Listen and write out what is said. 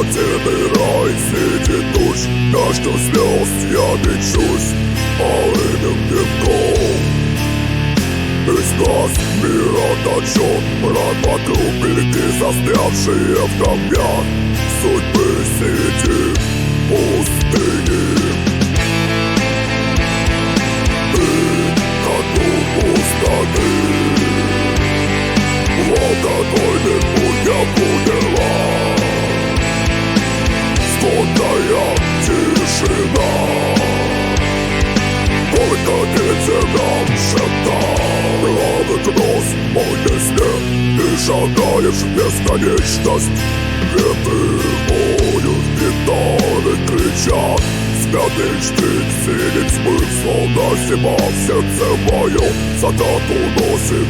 Потерянный рай среди туч, между слез я мечусь алым дымком. Из глаз мира точен мрак вокруг, береги застрявшие в камнях судьбы среди пустыни. Ты как пустоты, в алкогольных буднях умерла. Скотная тишина, только ветер нам шептал. Плавает нос, мой снег, ты шагаешь в бесконечность. Ветры воют, гитары кричат, спят мечты, синих смысл на зима в сердце моем. Закат уносит